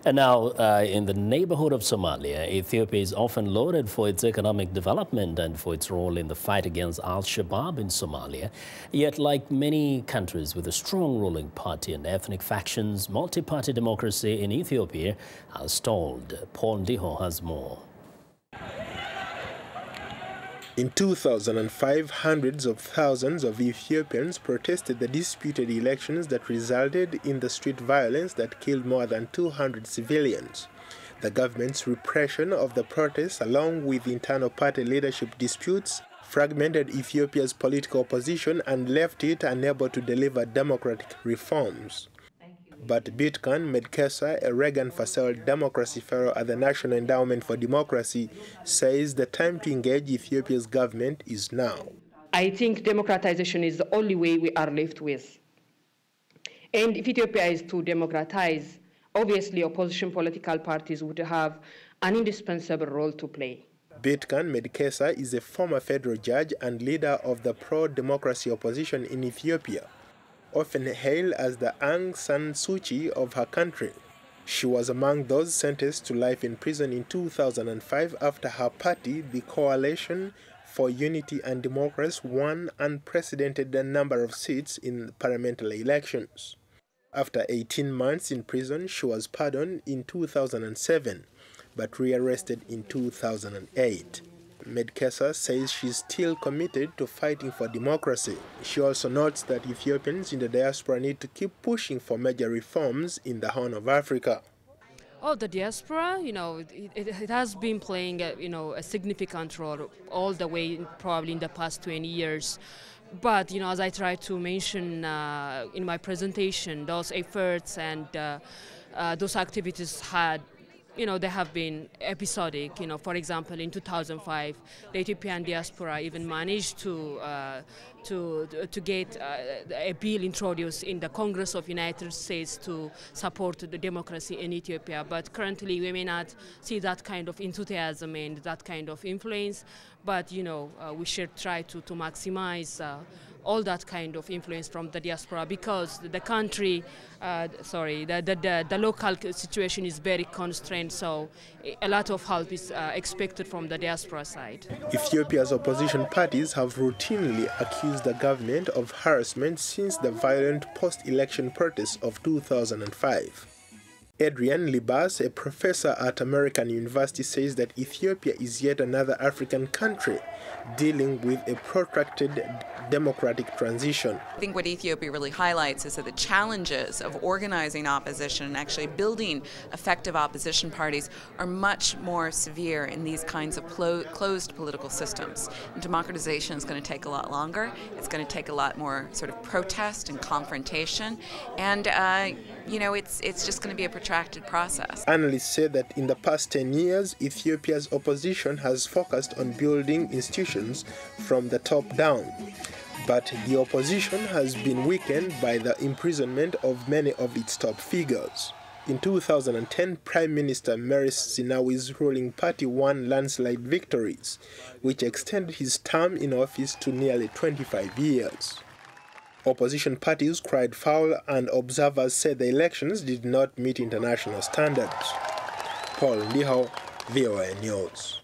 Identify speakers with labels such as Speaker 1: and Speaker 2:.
Speaker 1: And now, in the neighborhood of Somalia, Ethiopia is often lauded for its economic development and for its role in the fight against Al-Shabaab in Somalia. Yet, like many countries with a strong ruling party and ethnic factions, multi-party democracy in Ethiopia has stalled. Ndiho has more.
Speaker 2: In 2005, hundreds of thousands of Ethiopians protested the disputed elections that resulted in the street violence that killed more than 200 civilians. The government's repression of the protests, along with internal party leadership disputes, fragmented Ethiopia's political opposition and left it unable to deliver democratic reforms. But Bitkan Medkesa, a Reagan-facilitated democracy fellow at the National Endowment for Democracy, says the time to engage Ethiopia's government is now.
Speaker 3: I think democratization is the only way we are left with. And if Ethiopia is to democratize, obviously opposition political parties would have an indispensable role to play.
Speaker 2: Bitkan Medkesa is a former federal judge and leader of the pro-democracy opposition in Ethiopia, often hailed as the Aung San Suu Kyi of her country. She was among those sentenced to life in prison in 2005 after her party, the Coalition for Unity and Democracy, won unprecedented number of seats in parliamentary elections. After 18 months in prison, she was pardoned in 2007, but rearrested in 2008. Medkesa says she's still committed to fighting for democracy. She also notes that Ethiopians in the diaspora need to keep pushing for major reforms in the Horn of Africa.
Speaker 4: Oh, the diaspora, it has been playing, a significant role all the way, probably in the past 20 years. But, as I tried to mention in my presentation, those efforts and those activities they have been episodic. For example, in 2005, the Ethiopian diaspora even managed to get a bill introduced in the Congress of United States to support the democracy in Ethiopia. But currently, we may not see that kind of enthusiasm and that kind of influence. But we should try to maximize all that kind of influence from the diaspora, because the country, the local situation is very constrained, so a lot of help is expected from the diaspora side.
Speaker 2: Ethiopia's opposition parties have routinely accused the government of harassment since the violent post-election protests of 2005. Adrian Libas, a professor at American University, says that Ethiopia is yet another African country dealing with a protracted democratic transition.
Speaker 5: I think what Ethiopia really highlights is that the challenges of organizing opposition and actually building effective opposition parties are much more severe in these kinds of closed political systems. And democratization is going to take a lot longer. It's going to take a lot more sort of protest and confrontation. And, it's just going to be a protracted process.
Speaker 2: Analysts say that in the past 10 years, Ethiopia's opposition has focused on building institutions from the top down. But the opposition has been weakened by the imprisonment of many of its top figures. In 2010, Prime Minister Meles Zenawi's ruling party won landslide victories, which extended his term in office to nearly 25 years. Opposition parties cried foul, and observers said the elections did not meet international standards. Ndiho, VOA News.